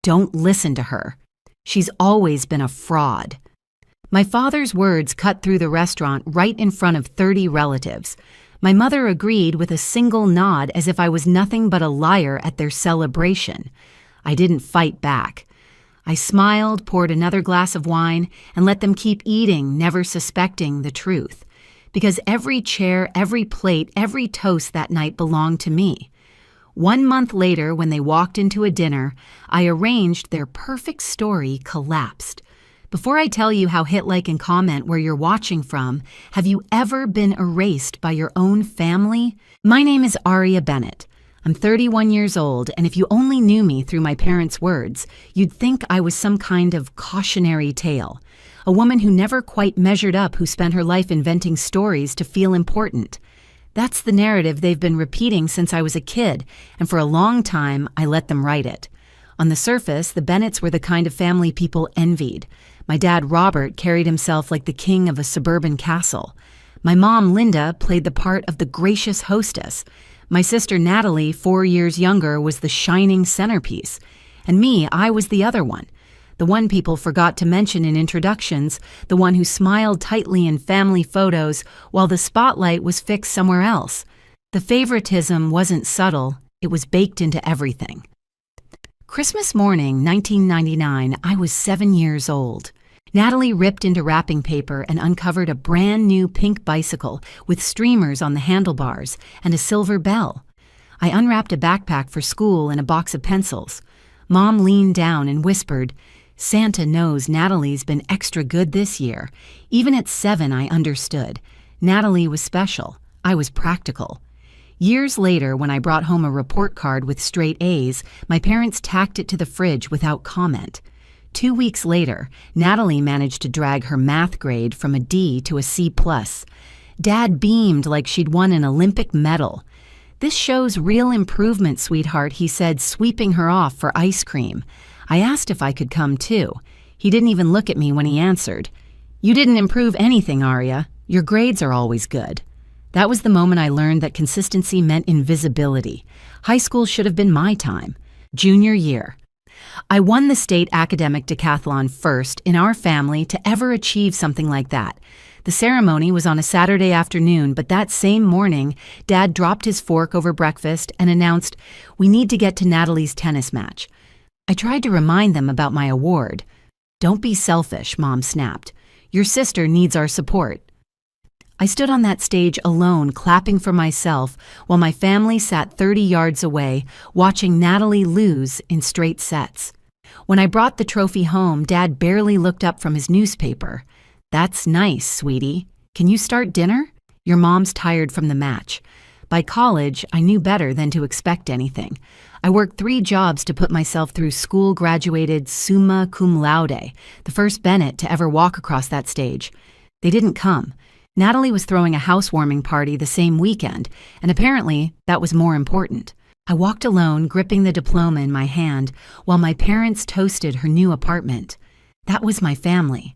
Don't listen to her. She's always been a fraud. My father's words cut through the restaurant right in front of 30 relatives. My mother agreed with a single nod as if I was nothing but a liar at their celebration. I didn't fight back. I smiled, poured another glass of wine, and let them keep eating, never suspecting the truth. Because every chair, every plate, every toast that night belonged to me. 1 month later, when they walked into a dinner, I arranged their perfect story collapsed. Before I tell you how hit like and comment where you're watching from, have you ever been erased by your own family? My name is Aria Bennett. I'm 31 years old, and if you only knew me through my parents' words, you'd think I was some kind of cautionary tale. A woman who never quite measured up, who spent her life inventing stories to feel important. That's the narrative they've been repeating since I was a kid, and for a long time, I let them write it. On the surface, the Bennetts were the kind of family people envied. My dad, Robert, carried himself like the king of a suburban castle. My mom, Linda, played the part of the gracious hostess. My sister, Natalie, 4 years younger, was the shining centerpiece. And me, I was the other one. The one people forgot to mention in introductions, the one who smiled tightly in family photos while the spotlight was fixed somewhere else. The favoritism wasn't subtle, it was baked into everything. Christmas morning, 1999, I was 7 years old. Natalie ripped into wrapping paper and uncovered a brand new pink bicycle with streamers on the handlebars and a silver bell. I unwrapped a backpack for school and a box of pencils. Mom leaned down and whispered, "Santa knows Natalie's been extra good this year." Even at 7, I understood. Natalie was special. I was practical. Years later, when I brought home a report card with straight A's, my parents tacked it to the fridge without comment. 2 weeks later, Natalie managed to drag her math grade from a D to a C+. Dad beamed like she'd won an Olympic medal. "This shows real improvement, sweetheart," he said, sweeping her off for ice cream. I asked if I could come too. He didn't even look at me when he answered. "You didn't improve anything, Aria. Your grades are always good." That was the moment I learned that consistency meant invisibility. High school should have been my time. Junior year. I won the state academic decathlon first in our family to ever achieve something like that. The ceremony was on a Saturday afternoon, but that same morning, Dad dropped his fork over breakfast and announced, "We need to get to Natalie's tennis match." I tried to remind them about my award. "Don't be selfish," Mom snapped. "Your sister needs our support." I stood on that stage alone, clapping for myself, while my family sat 30 yards away, watching Natalie lose in straight sets. When I brought the trophy home, Dad barely looked up from his newspaper. "That's nice, sweetie. Can you start dinner? Your mom's tired from the match." By college, I knew better than to expect anything. I worked 3 jobs to put myself through school, graduated summa cum laude, the first Bennett to ever walk across that stage. They didn't come. Natalie was throwing a housewarming party the same weekend, and apparently that was more important. I walked alone, gripping the diploma in my hand, while my parents toasted her new apartment. That was my family.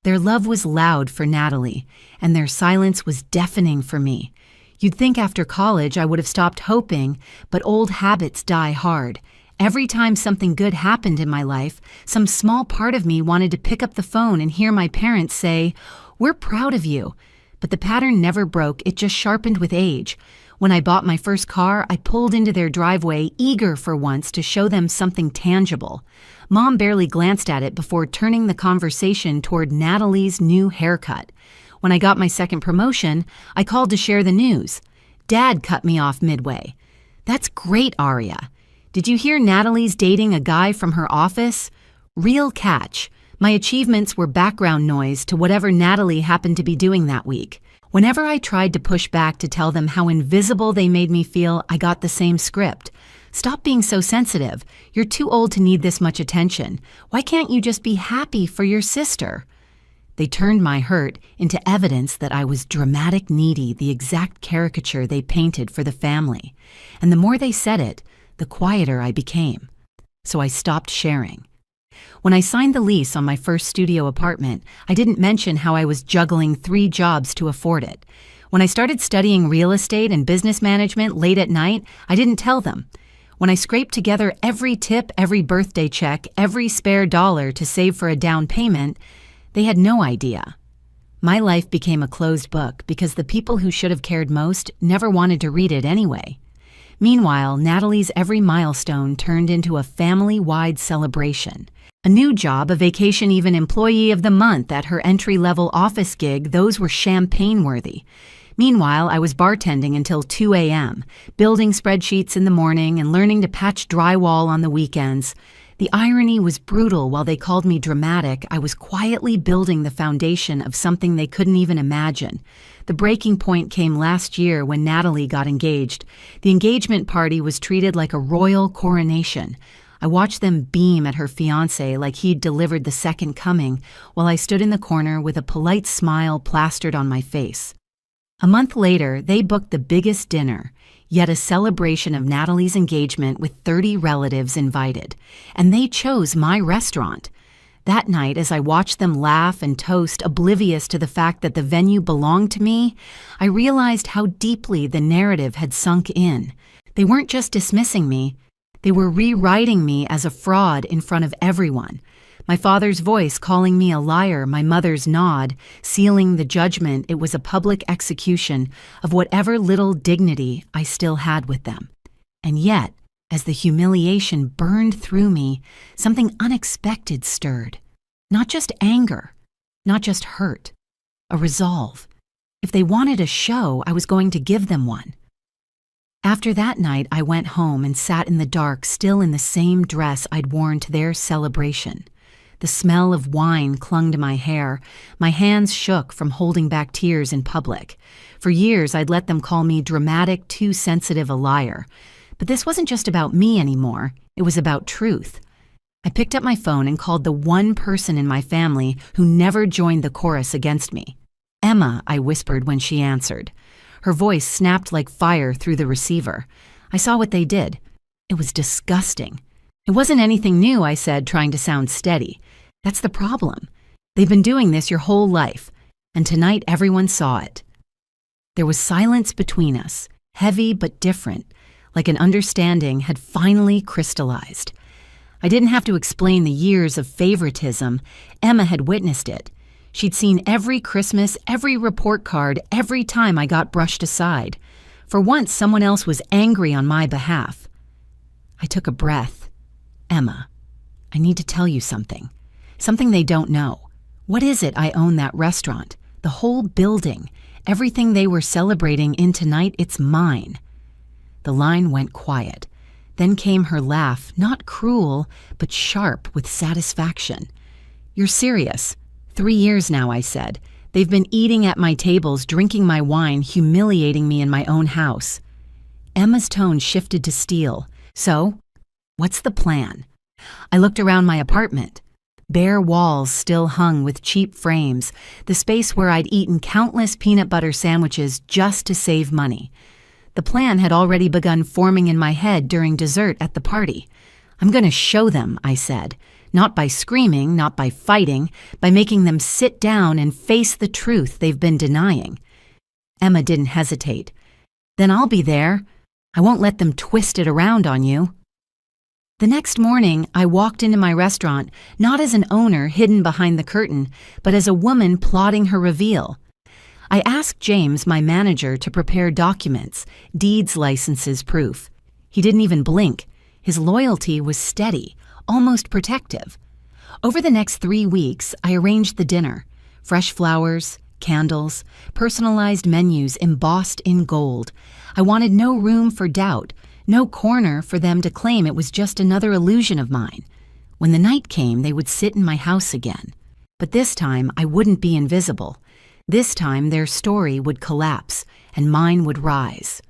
Their love was loud for Natalie, and their silence was deafening for me. You'd think after college I would have stopped hoping, but old habits die hard. Every time something good happened in my life, some small part of me wanted to pick up the phone and hear my parents say, "We're proud of you." But the pattern never broke, it just sharpened with age. When I bought my first car, I pulled into their driveway, eager for once to show them something tangible. Mom barely glanced at it before turning the conversation toward Natalie's new haircut. When I got my second promotion, I called to share the news. Dad cut me off midway. "That's great, Aria. Did you hear Natalie's dating a guy from her office?" Real catch. My achievements were background noise to whatever Natalie happened to be doing that week. Whenever I tried to push back to tell them how invisible they made me feel, I got the same script. "Stop being so sensitive. You're too old to need this much attention. Why can't you just be happy for your sister?" They turned my hurt into evidence that I was dramatic needy, the exact caricature they painted for the family. And the more they said it, the quieter I became. So I stopped sharing. When I signed the lease on my first studio apartment, I didn't mention how I was juggling 3 jobs to afford it. When I started studying real estate and business management late at night, I didn't tell them. When I scraped together every tip, every birthday check, every spare dollar to save for a down payment, they had no idea. My life became a closed book because the people who should have cared most never wanted to read it anyway. Meanwhile, Natalie's every milestone turned into a family-wide celebration. A new job, a vacation, even Employee of the Month at her entry-level office gig, those were champagne-worthy. Meanwhile, I was bartending until 2 a.m., building spreadsheets in the morning and learning to patch drywall on the weekends. The irony was brutal. While they called me dramatic, I was quietly building the foundation of something they couldn't even imagine. The breaking point came last year when Natalie got engaged. The engagement party was treated like a royal coronation. I watched them beam at her fiancé like he'd delivered the second coming, while I stood in the corner with a polite smile plastered on my face. A month later, they booked the biggest dinner, yet a celebration of Natalie's engagement with 30 relatives invited, and they chose my restaurant. That night, as I watched them laugh and toast, oblivious to the fact that the venue belonged to me, I realized how deeply the narrative had sunk in. They weren't just dismissing me, they were rewriting me as a fraud in front of everyone. My father's voice calling me a liar, my mother's nod, sealing the judgment. It was a public execution of whatever little dignity I still had with them. And yet, as the humiliation burned through me, something unexpected stirred. Not just anger, not just hurt, a resolve. If they wanted a show, I was going to give them one. After that night, I went home and sat in the dark, still in the same dress I'd worn to their celebration. The smell of wine clung to my hair. My hands shook from holding back tears in public. For years, I'd let them call me dramatic, too sensitive, a liar. But this wasn't just about me anymore. It was about truth. I picked up my phone and called the one person in my family who never joined the chorus against me. "Emma," I whispered when she answered. Her voice snapped like fire through the receiver. I saw what they did. It was disgusting. "It wasn't anything new," I said, trying to sound steady. "That's the problem. They've been doing this your whole life, and tonight everyone saw it." There was silence between us, heavy but different, like an understanding had finally crystallized. I didn't have to explain the years of favoritism. Emma had witnessed it. She'd seen every Christmas, every report card, every time I got brushed aside. For once, someone else was angry on my behalf. I took a breath. "Emma, I need to tell you something. Something they don't know. What is it? I own that restaurant, the whole building, everything they were celebrating in tonight, it's mine." The line went quiet. Then came her laugh, not cruel, but sharp with satisfaction. "You're serious? 3 years now," I said. "They've been eating at my tables, drinking my wine, humiliating me in my own house." Emma's tone shifted to steel. "So, what's the plan?" I looked around my apartment. Bare walls still hung with cheap frames, the space where I'd eaten countless peanut butter sandwiches just to save money. The plan had already begun forming in my head during dessert at the party. "I'm going to show them," I said. Not by screaming, not by fighting, by making them sit down and face the truth they've been denying. Emma didn't hesitate. "Then I'll be there. I won't let them twist it around on you." The next morning, I walked into my restaurant, not as an owner hidden behind the curtain, but as a woman plotting her reveal. I asked James, my manager, to prepare documents, deeds, licenses, proof. He didn't even blink. His loyalty was steady, almost protective. Over the next 3 weeks, I arranged the dinner. Fresh flowers, candles, personalized menus embossed in gold. I wanted no room for doubt, no corner for them to claim it was just another illusion of mine. When the night came, they would sit in my house again. But this time, I wouldn't be invisible. This time, their story would collapse, and mine would rise.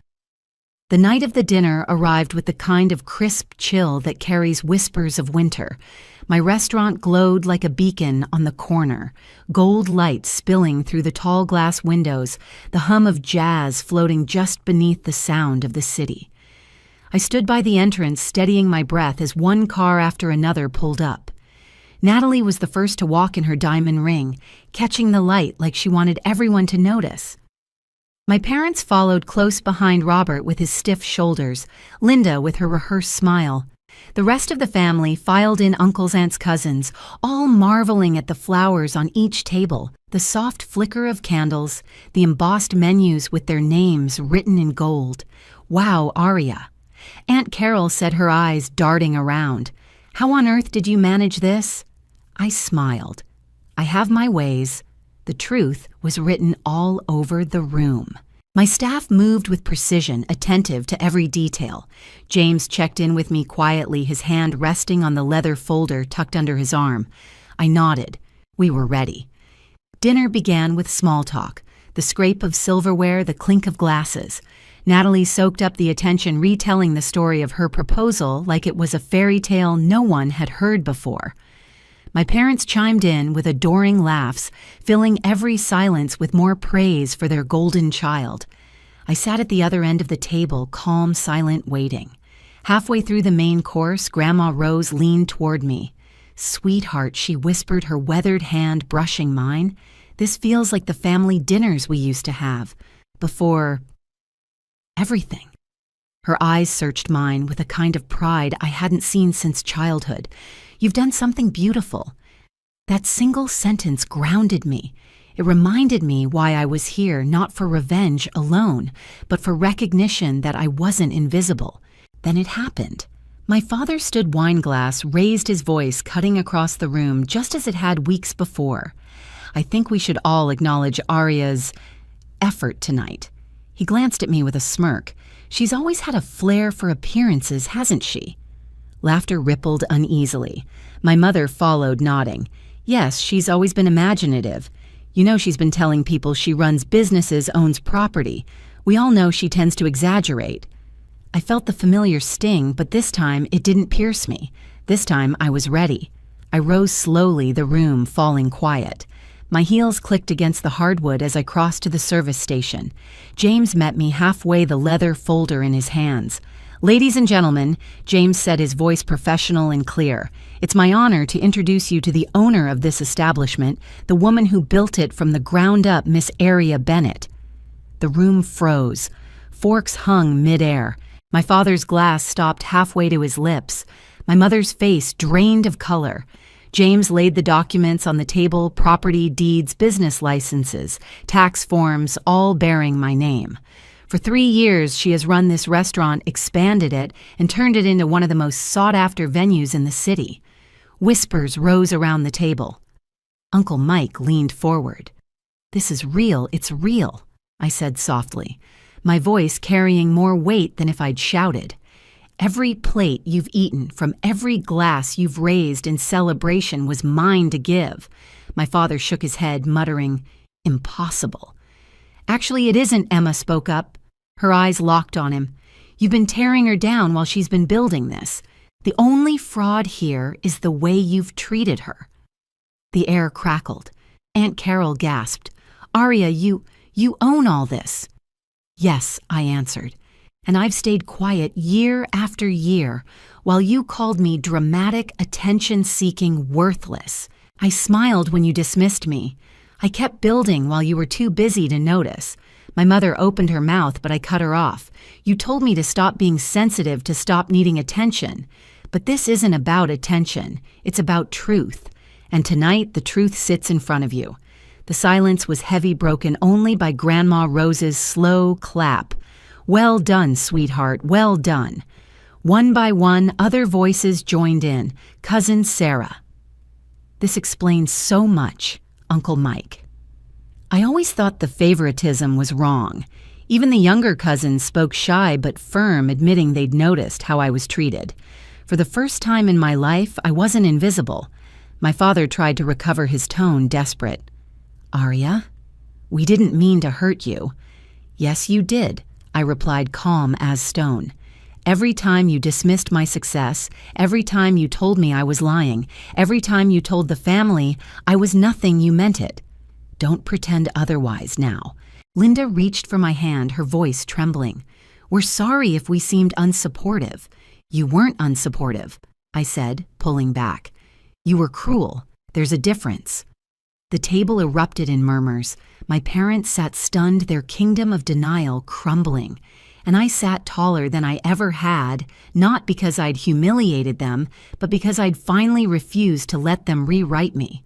The night of the dinner arrived with the kind of crisp chill that carries whispers of winter. My restaurant glowed like a beacon on the corner, gold light spilling through the tall glass windows, the hum of jazz floating just beneath the sound of the city. I stood by the entrance, steadying my breath as one car after another pulled up. Natalie was the first to walk in her diamond ring, catching the light like she wanted everyone to notice. My parents followed close behind Robert with his stiff shoulders, Linda with her rehearsed smile. The rest of the family filed in uncles, aunts, cousins, all marveling at the flowers on each table, the soft flicker of candles, the embossed menus with their names written in gold. Wow, Aria. Aunt Carol said, her eyes darting around. How on earth did you manage this? I smiled. I have my ways. The truth was written all over the room. My staff moved with precision, attentive to every detail. James checked in with me quietly, his hand resting on the leather folder tucked under his arm. I nodded. We were ready. Dinner began with small talk, the scrape of silverware, the clink of glasses. Natalie soaked up the attention, retelling the story of her proposal like it was a fairy tale no one had heard before. My parents chimed in with adoring laughs, filling every silence with more praise for their golden child. I sat at the other end of the table, calm, silent, waiting. Halfway through the main course, Grandma Rose leaned toward me. "Sweetheart," she whispered, her weathered hand brushing mine. "This feels like the family dinners we used to have. Before everything." Her eyes searched mine with a kind of pride I hadn't seen since childhood. "You've done something beautiful." That single sentence grounded me. It reminded me why I was here, not for revenge alone, but for recognition that I wasn't invisible. Then it happened. My father stood wineglass, raised his voice, cutting across the room just as it had weeks before. "I think we should all acknowledge Aria's effort tonight." He glanced at me with a smirk. "She's always had a flair for appearances, hasn't she?" Laughter rippled uneasily. My mother followed, nodding. "Yes, she's always been imaginative. You know, she's been telling people she runs businesses, owns property. We all know she tends to exaggerate." I felt the familiar sting, but this time it didn't pierce me. This time I was ready. I rose slowly, the room falling quiet. My heels clicked against the hardwood as I crossed to the service station. James met me halfway, the leather folder in his hands. "Ladies and gentlemen," James said, his voice professional and clear, "it's my honor to introduce you to the owner of this establishment, the woman who built it from the ground up, Miss Aria Bennett." The room froze. Forks hung midair. My father's glass stopped halfway to his lips. My mother's face drained of color. James laid the documents on the table, property, deeds, business licenses, tax forms, all bearing my name. For 3 years, she has run this restaurant, expanded it, and turned it into one of the most sought-after venues in the city. Whispers rose around the table. Uncle Mike leaned forward. "This is real, it's real," I said softly, my voice carrying more weight than if I'd shouted. "Every plate you've eaten, from every glass you've raised in celebration was mine to give." My father shook his head, muttering, "Impossible." "Actually, it isn't," Emma spoke up. Her eyes locked on him. "You've been tearing her down while she's been building this. The only fraud here is the way you've treated her." The air crackled. Aunt Carol gasped. "Aria, you own all this." "Yes," I answered. "And I've stayed quiet year after year while you called me dramatic, attention-seeking, worthless. I smiled when you dismissed me. I kept building while you were too busy to notice." My mother opened her mouth, but I cut her off. "You told me to stop being sensitive, to stop needing attention. But this isn't about attention. It's about truth. And tonight, the truth sits in front of you." The silence was heavy, broken only by Grandma Rose's slow clap. "Well done, sweetheart, well done." One by one, other voices joined in. Cousin Sarah. "This explains so much, Uncle Mike." I always thought the favoritism was wrong. Even the younger cousins spoke shy but firm, admitting they'd noticed how I was treated. For the first time in my life, I wasn't invisible. My father tried to recover his tone, desperate. "Aria, we didn't mean to hurt you." "Yes, you did," I replied, calm as stone. "Every time you dismissed my success, every time you told me I was lying, every time you told the family I was nothing, you meant it. Don't pretend otherwise now." Linda reached for my hand, her voice trembling. "We're sorry if we seemed unsupportive." "You weren't unsupportive," I said, pulling back. "You were cruel. There's a difference." The table erupted in murmurs. My parents sat stunned, their kingdom of denial crumbling. And I sat taller than I ever had, not because I'd humiliated them, but because I'd finally refused to let them rewrite me.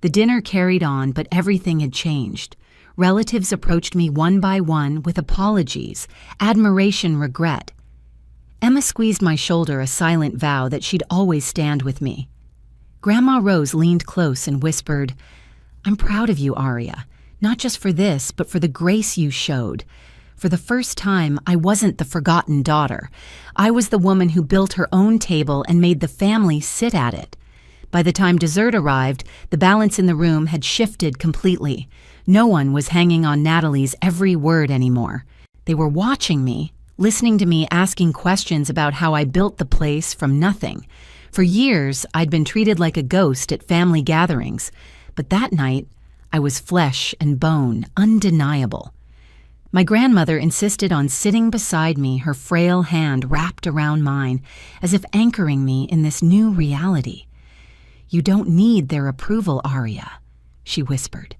The dinner carried on, but everything had changed. Relatives approached me one by one with apologies, admiration, regret. Emma squeezed my shoulder, a silent vow that she'd always stand with me. Grandma Rose leaned close and whispered, "I'm proud of you, Aria, not just for this, but for the grace you showed. For the first time, I wasn't the forgotten daughter. I was the woman who built her own table and made the family sit at it." By the time dessert arrived, the balance in the room had shifted completely. No one was hanging on Natalie's every word anymore. They were watching me, listening to me, asking questions about how I built the place from nothing. For years, I'd been treated like a ghost at family gatherings, but that night, I was flesh and bone, undeniable. My grandmother insisted on sitting beside me, her frail hand wrapped around mine, as if anchoring me in this new reality. "You don't need their approval, Aria," she whispered.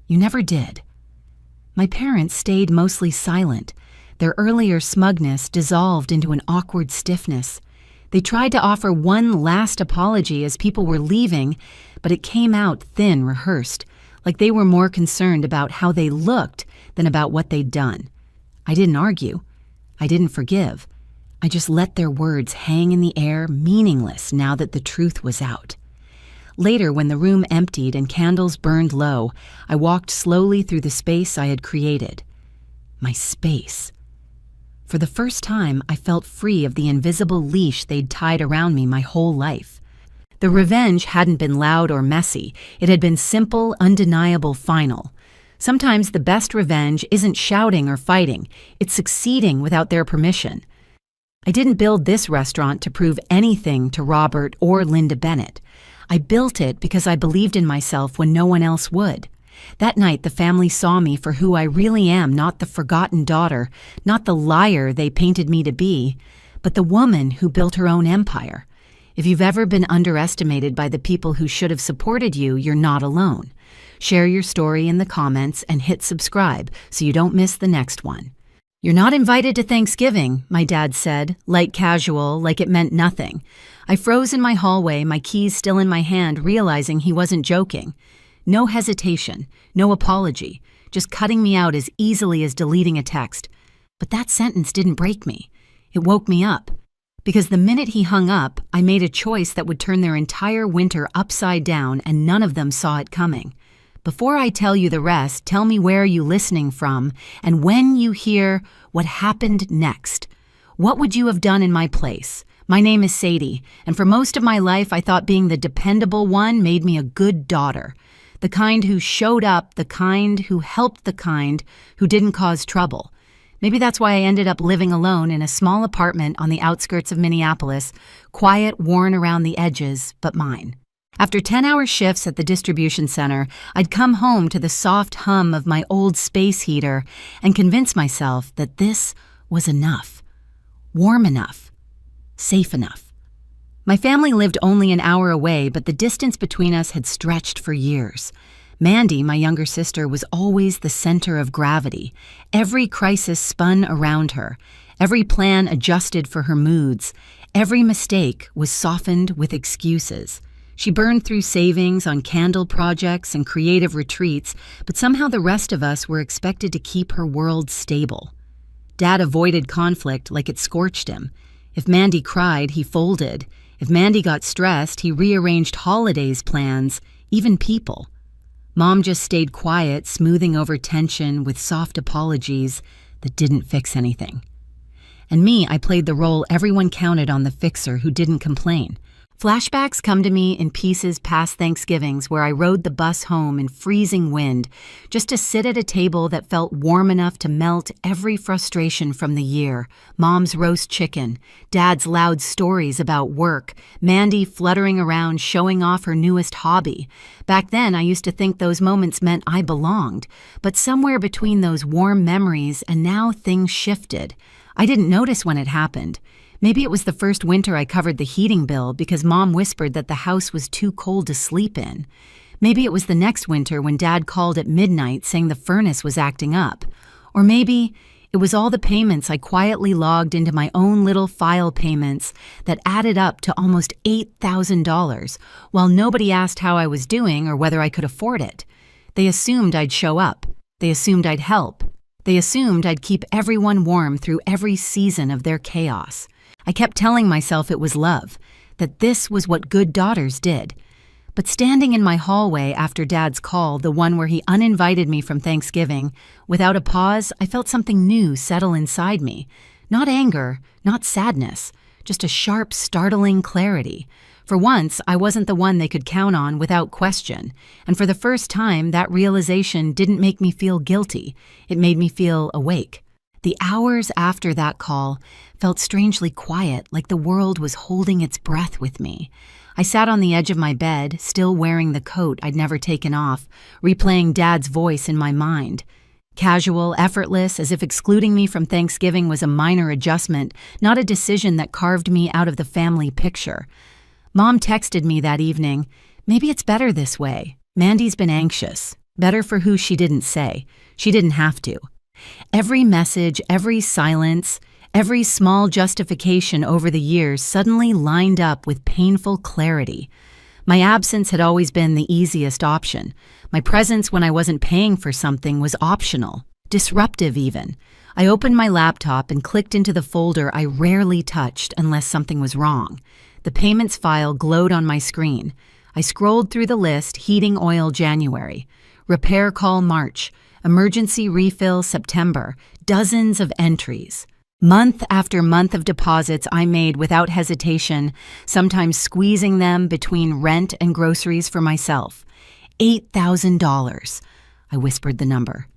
"You never did." My parents stayed mostly silent. Their earlier smugness dissolved into an awkward stiffness. They tried to offer one last apology as people were leaving, but it came out thin, rehearsed, like they were more concerned about how they looked than about what they'd done. I didn't argue. I didn't forgive. I just let their words hang in the air, meaningless now that the truth was out. Later, when the room emptied and candles burned low, I walked slowly through the space I had created. My space. For the first time, I felt free of the invisible leash they'd tied around me my whole life. The revenge hadn't been loud or messy. It had been simple, undeniable, final. Sometimes the best revenge isn't shouting or fighting. It's succeeding without their permission. I didn't build this restaurant to prove anything to Robert or Linda Bennett. I built it because I believed in myself when no one else would. That night, the family saw me for who I really am, not the forgotten daughter, not the liar they painted me to be, but the woman who built her own empire. If you've ever been underestimated by the people who should have supported you, you're not alone. Share your story in the comments and hit subscribe so you don't miss the next one. "You're not invited to Thanksgiving," my dad said, light casual, like it meant nothing. I froze in my hallway, my keys still in my hand, realizing he wasn't joking. No hesitation, no apology, just cutting me out as easily as deleting a text. But that sentence didn't break me. It woke me up. Because the minute he hung up, I made a choice that would turn their entire winter upside down, and none of them saw it coming. Before I tell you the rest, tell me where you're listening from, and when you hear what happened next. What would you have done in my place? My name is Sadie, and for most of my life I thought being the dependable one made me a good daughter. The kind who showed up, the kind who helped, the kind who didn't cause trouble. Maybe that's why I ended up living alone in a small apartment on the outskirts of Minneapolis, quiet, worn around the edges, but mine. After 10-hour shifts at the distribution center, I'd come home to the soft hum of my old space heater and convince myself that this was enough. Warm enough. Safe enough. My family lived only an hour away, but the distance between us had stretched for years. Mandy, my younger sister, was always the center of gravity. Every crisis spun around her. Every plan adjusted for her moods. Every mistake was softened with excuses. She burned through savings on candle projects and creative retreats, but somehow the rest of us were expected to keep her world stable. Dad avoided conflict like it scorched him. If Mandy cried, he folded. If Mandy got stressed, he rearranged holidays plans, even people. Mom just stayed quiet, smoothing over tension with soft apologies that didn't fix anything. And me, I played the role everyone counted on, the fixer who didn't complain. Flashbacks come to me in pieces past Thanksgivings where I rode the bus home in freezing wind just to sit at a table that felt warm enough to melt every frustration from the year. Mom's roast chicken, Dad's loud stories about work, Mandy fluttering around showing off her newest hobby. Back then, I used to think those moments meant I belonged, but somewhere between those warm memories and now things shifted. I didn't notice when it happened. Maybe it was the first winter I covered the heating bill because Mom whispered that the house was too cold to sleep in. Maybe it was the next winter when Dad called at midnight saying the furnace was acting up. Or maybe it was all the payments I quietly logged into my own little file payments that added up to almost $8,000, while nobody asked how I was doing or whether I could afford it. They assumed I'd show up. They assumed I'd help. They assumed I'd keep everyone warm through every season of their chaos. I kept telling myself it was love, that this was what good daughters did. But standing in my hallway after Dad's call, the one where he uninvited me from Thanksgiving, without a pause, I felt something new settle inside me. Not anger, not sadness, just a sharp, startling clarity. For once, I wasn't the one they could count on without question, and for the first time, that realization didn't make me feel guilty. It made me feel awake. The hours after that call felt strangely quiet, like the world was holding its breath with me. I sat on the edge of my bed, still wearing the coat I'd never taken off, replaying Dad's voice in my mind. Casual, effortless, as if excluding me from Thanksgiving was a minor adjustment, not a decision that carved me out of the family picture. Mom texted me that evening, "Maybe it's better this way. Mandy's been anxious. Better for who she didn't say. She didn't have to." Every message, every silence, every small justification over the years suddenly lined up with painful clarity. My absence had always been the easiest option. My presence when I wasn't paying for something was optional, disruptive even. I opened my laptop and clicked into the folder I rarely touched unless something was wrong. The payments file glowed on my screen. I scrolled through the list: heating oil January, repair call March, emergency refill September, dozens of entries. Month after month of deposits I made without hesitation, sometimes squeezing them between rent and groceries for myself. $8,000. I whispered the number.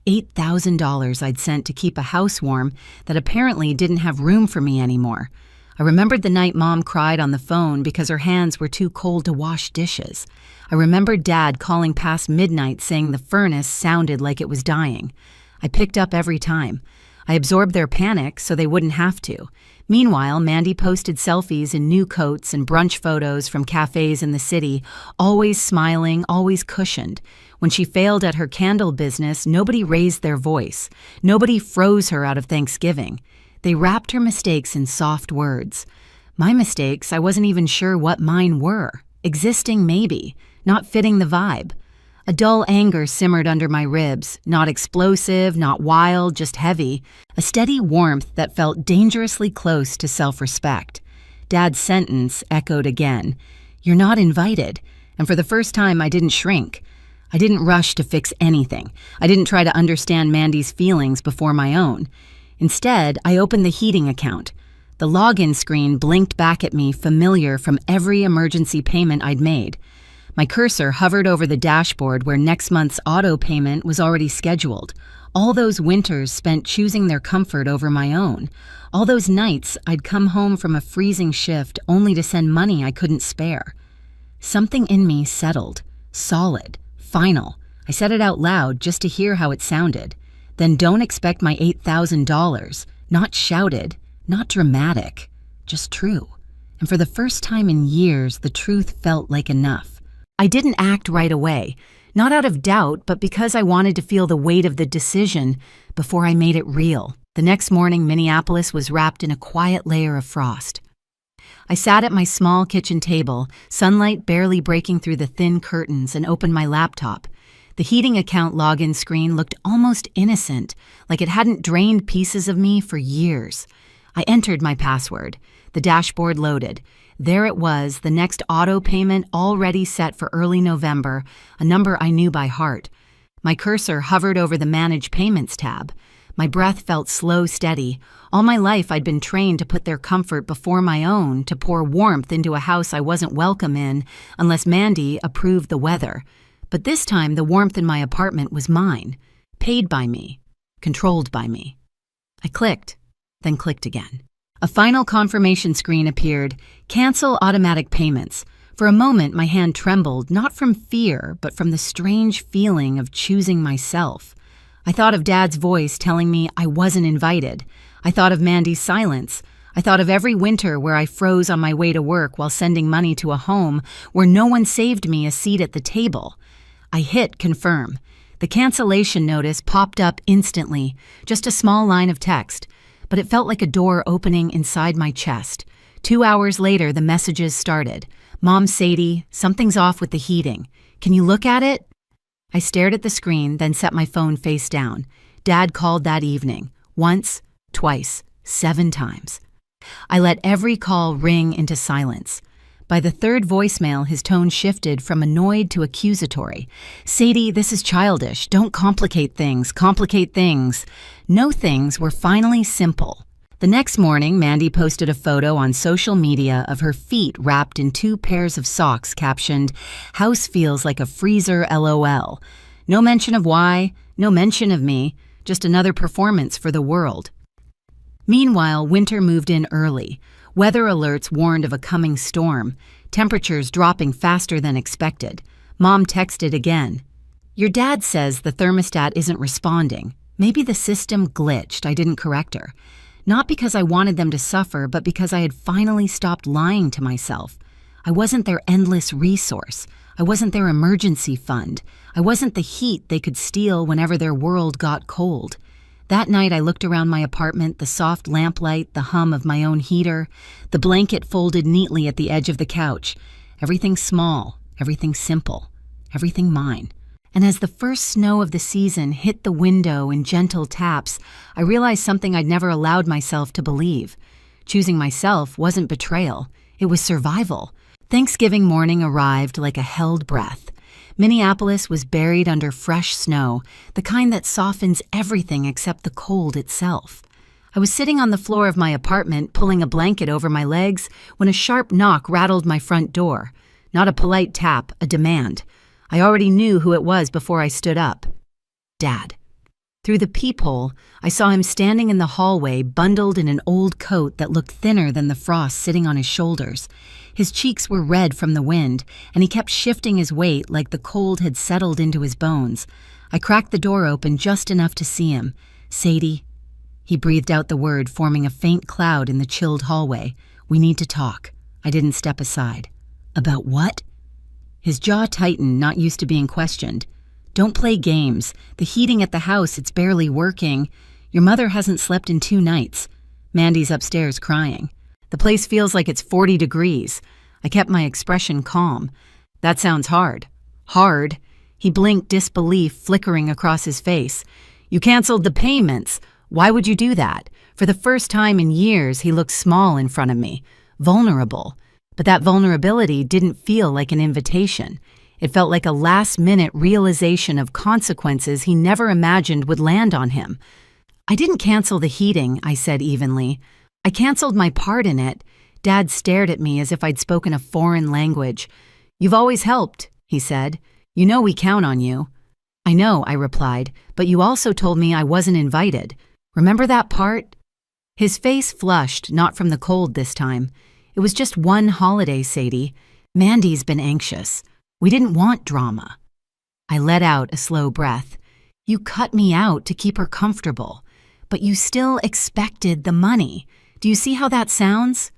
$8,000 I'd sent to keep a house warm that apparently didn't have room for me anymore. I remembered the night Mom cried on the phone because her hands were too cold to wash dishes. I remembered Dad calling past midnight saying the furnace sounded like it was dying. I picked up every time. I absorbed their panic so they wouldn't have to. Meanwhile, Mandy posted selfies in new coats and brunch photos from cafes in the city, always smiling, always cushioned. When she failed at her candle business, nobody raised their voice. Nobody froze her out of Thanksgiving. They wrapped her mistakes in soft words. My mistakes, I wasn't even sure what mine were. Existing maybe, not fitting the vibe. A dull anger simmered under my ribs, not explosive, not wild, just heavy, a steady warmth that felt dangerously close to self-respect. Dad's sentence echoed again, "You're not invited," and for the first time I didn't shrink. I didn't rush to fix anything. I didn't try to understand Mandy's feelings before my own. Instead, I opened the heating account. The login screen blinked back at me, familiar from every emergency payment I'd made. My cursor hovered over the dashboard where next month's auto payment was already scheduled. All those winters spent choosing their comfort over my own. All those nights I'd come home from a freezing shift only to send money I couldn't spare. Something in me settled, solid, final. I said it out loud just to hear how it sounded. Then don't expect my $8,000. Not shouted, not dramatic, just true. And for the first time in years, the truth felt like enough. I didn't act right away, not out of doubt, but because I wanted to feel the weight of the decision before I made it real. The next morning, Minneapolis was wrapped in a quiet layer of frost. I sat at my small kitchen table, sunlight barely breaking through the thin curtains, and opened my laptop. The heating account login screen looked almost innocent, like it hadn't drained pieces of me for years. I entered my password. The dashboard loaded. There it was, the next auto payment already set for early November, a number I knew by heart. My cursor hovered over the Manage Payments tab. My breath felt slow, steady. All my life I'd been trained to put their comfort before my own, to pour warmth into a house I wasn't welcome in unless Mandy approved the weather. But this time the warmth in my apartment was mine, paid by me, controlled by me. I clicked, then clicked again. A final confirmation screen appeared. Cancel automatic payments. For a moment, my hand trembled, not from fear, but from the strange feeling of choosing myself. I thought of Dad's voice telling me I wasn't invited. I thought of Mandy's silence. I thought of every winter where I froze on my way to work while sending money to a home where no one saved me a seat at the table. I hit confirm. The cancellation notice popped up instantly, just a small line of text, but it felt like a door opening inside my chest. 2 hours later, the messages started. Mom, Sadie, something's off with the heating. Can you look at it? I stared at the screen, then set my phone face down. Dad called that evening. Once, twice, 7 times. I let every call ring into silence. By the third voicemail, his tone shifted from annoyed to accusatory. Sadie, this is childish. Don't complicate things. Complicate things. No things were finally simple. The next morning, Mandy posted a photo on social media of her feet wrapped in 2 pairs of socks captioned, "House feels like a freezer LOL." No mention of why, no mention of me, just another performance for the world. Meanwhile, winter moved in early. Weather alerts warned of a coming storm, temperatures dropping faster than expected. Mom texted again. Your dad says the thermostat isn't responding. Maybe the system glitched. I didn't correct her. Not because I wanted them to suffer, but because I had finally stopped lying to myself. I wasn't their endless resource. I wasn't their emergency fund. I wasn't the heat they could steal whenever their world got cold. That night I looked around my apartment, the soft lamplight, the hum of my own heater, the blanket folded neatly at the edge of the couch. Everything small, everything simple, everything mine. And as the first snow of the season hit the window in gentle taps, I realized something I'd never allowed myself to believe. Choosing myself wasn't betrayal, it was survival. Thanksgiving morning arrived like a held breath. Minneapolis was buried under fresh snow, the kind that softens everything except the cold itself. I was sitting on the floor of my apartment, pulling a blanket over my legs, when a sharp knock rattled my front door. Not a polite tap, a demand. I already knew who it was before I stood up. Dad. Through the peephole, I saw him standing in the hallway, bundled in an old coat that looked thinner than the frost sitting on his shoulders. His cheeks were red from the wind, and he kept shifting his weight like the cold had settled into his bones. I cracked the door open just enough to see him. Sadie. He breathed out the word, forming a faint cloud in the chilled hallway. We need to talk. I didn't step aside. About what? His jaw tightened, not used to being questioned. Don't play games. The heating at the house, it's barely working. Your mother hasn't slept in 2 nights. Mandy's upstairs crying. The place feels like it's 40 degrees. I kept my expression calm. That sounds hard. Hard? He blinked, disbelief flickering across his face. You canceled the payments. Why would you do that? For the first time in years, he looked small in front of me. Vulnerable. But that vulnerability didn't feel like an invitation. It felt like a last-minute realization of consequences he never imagined would land on him. I didn't cancel the heating, I said evenly. I canceled my part in it. Dad stared at me as if I'd spoken a foreign language. You've always helped, he said. You know we count on you. I know, I replied, but you also told me I wasn't invited. Remember that part? His face flushed, not from the cold this time. It was just one holiday, Sadie. Mandy's been anxious. We didn't want drama. I let out a slow breath. You cut me out to keep her comfortable, but you still expected the money. Do you see how that sounds?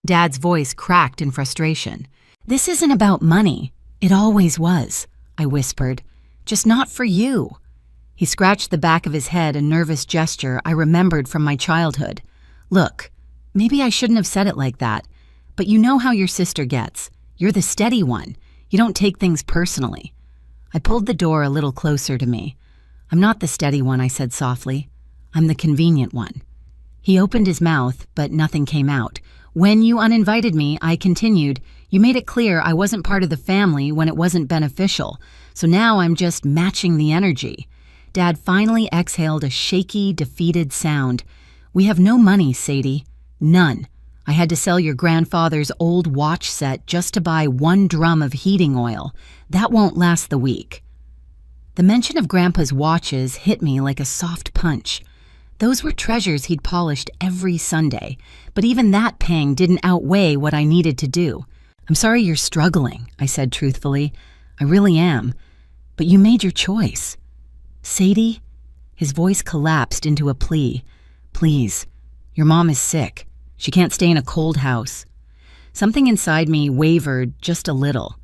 Dad's voice cracked in frustration. This isn't about money. It always was, I whispered. Just not for you. He scratched the back of his head, a nervous gesture I remembered from my childhood. Look, maybe I shouldn't have said it like that, but you know how your sister gets. You're the steady one. You don't take things personally. I pulled the door a little closer to me. I'm not the steady one, I said softly. I'm the convenient one. He opened his mouth, but nothing came out. When you uninvited me, I continued, you made it clear I wasn't part of the family when it wasn't beneficial, so now I'm just matching the energy. Dad finally exhaled a shaky, defeated sound. We have no money, Sadie. None. I had to sell your grandfather's old watch set just to buy 1 drum of heating oil. That won't last the week. The mention of Grandpa's watches hit me like a soft punch. Those were treasures he'd polished every Sunday, but even that pang didn't outweigh what I needed to do. I'm sorry you're struggling, I said truthfully. I really am. But you made your choice. Sadie? His voice collapsed into a plea. Please, your mom is sick. She can't stay in a cold house. Something inside me wavered just a little.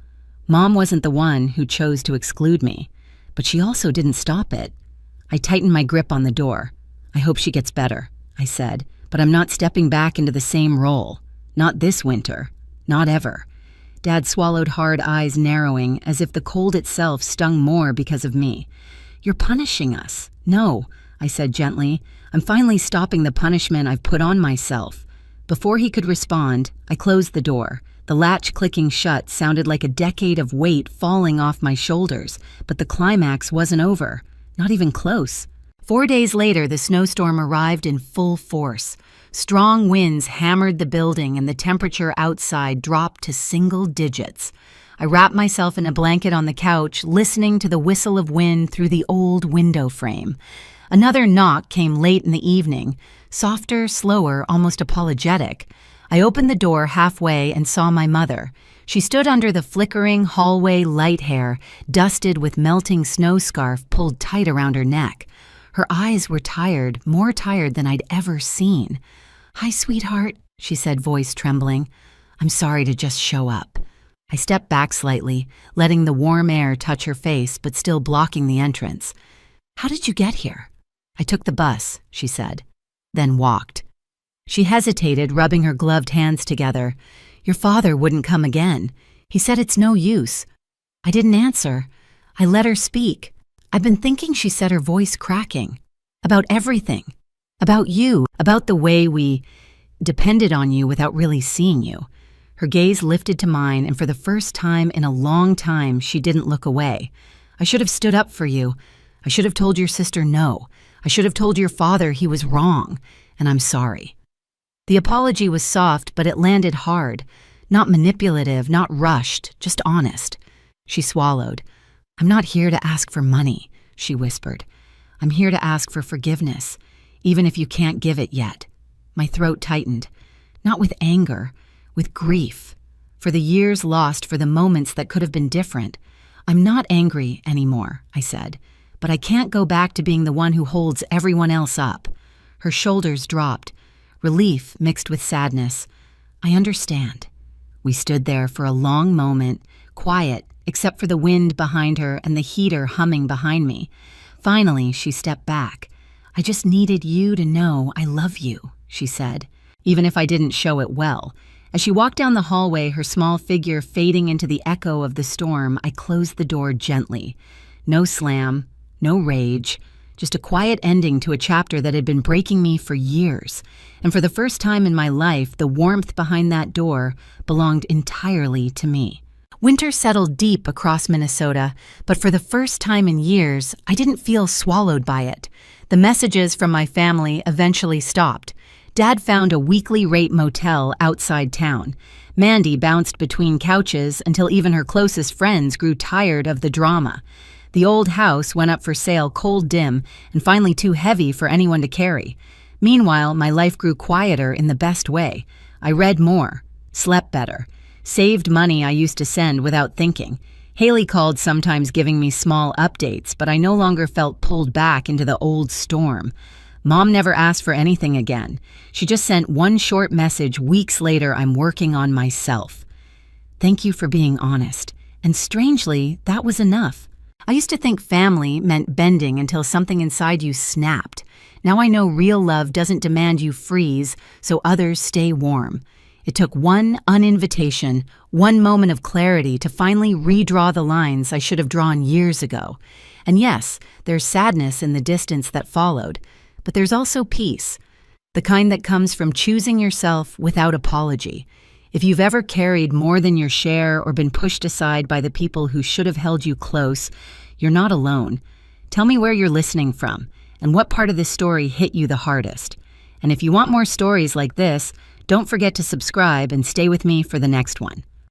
Mom wasn't the one who chose to exclude me, but she also didn't stop it. I tightened my grip on the door. I hope she gets better, I said, but I'm not stepping back into the same role. Not this winter. Not ever. Dad swallowed hard, eyes narrowing, as if the cold itself stung more because of me. You're punishing us. No, I said gently. I'm finally stopping the punishment I've put on myself. Before he could respond, I closed the door. The latch clicking shut sounded like a decade of weight falling off my shoulders, but the climax wasn't over. Not even close. 4 days later, the snowstorm arrived in full force. Strong winds hammered the building and the temperature outside dropped to single digits. I wrapped myself in a blanket on the couch, listening to the whistle of wind through the old window frame. Another knock came late in the evening, softer, slower, almost apologetic. I opened the door halfway and saw my mother. She stood under the flickering hallway light hair, dusted with melting snow scarf pulled tight around her neck. Her eyes were tired, more tired than I'd ever seen. "Hi, sweetheart," she said, voice trembling. "I'm sorry to just show up." I stepped back slightly, letting the warm air touch her face, but still blocking the entrance. "How did you get here?" "I took the bus," she said, then walked. She hesitated, rubbing her gloved hands together. "Your father wouldn't come again. He said it's no use." I didn't answer. I let her speak. I've been thinking, she said, her voice cracking. About everything. About you. About the way we depended on you without really seeing you. Her gaze lifted to mine, and for the first time in a long time, she didn't look away. "I should have stood up for you. I should have told your sister no. I should have told your father he was wrong, and I'm sorry." The apology was soft, but it landed hard. Not manipulative, not rushed, just honest. She swallowed. "I'm not here to ask for money," she whispered. "I'm here to ask for forgiveness, even if you can't give it yet." My throat tightened. Not with anger, with grief. For the years lost, for the moments that could have been different. "I'm not angry anymore," I said, "but I can't go back to being the one who holds everyone else up." Her shoulders dropped. Relief mixed with sadness. "I understand." We stood there for a long moment, quiet, except for the wind behind her and the heater humming behind me. Finally, she stepped back. "I just needed you to know I love you," she said, even if I didn't show it well. As she walked down the hallway, her small figure fading into the echo of the storm, I closed the door gently. No slam, no rage, just a quiet ending to a chapter that had been breaking me for years. And for the first time in my life, the warmth behind that door belonged entirely to me. Winter settled deep across Minnesota, but for the first time in years, I didn't feel swallowed by it. The messages from my family eventually stopped. Dad found a weekly rate motel outside town. Mandy bounced between couches until even her closest friends grew tired of the drama. The old house went up for sale cold dim and finally too heavy for anyone to carry. Meanwhile, my life grew quieter in the best way. I read more, slept better, saved money I used to send without thinking. Haley called sometimes giving me small updates, but I no longer felt pulled back into the old storm. Mom never asked for anything again. She just sent one short message weeks later, "I'm working on myself." Thank you for being honest. And strangely, that was enough. I used to think family meant bending until something inside you snapped. Now I know real love doesn't demand you freeze so others stay warm. It took one uninvitation, one moment of clarity to finally redraw the lines I should have drawn years ago. And yes, there's sadness in the distance that followed, but there's also peace, the kind that comes from choosing yourself without apology. If you've ever carried more than your share or been pushed aside by the people who should have held you close, you're not alone. Tell me where you're listening from and what part of this story hit you the hardest. And if you want more stories like this, don't forget to subscribe and stay with me for the next one.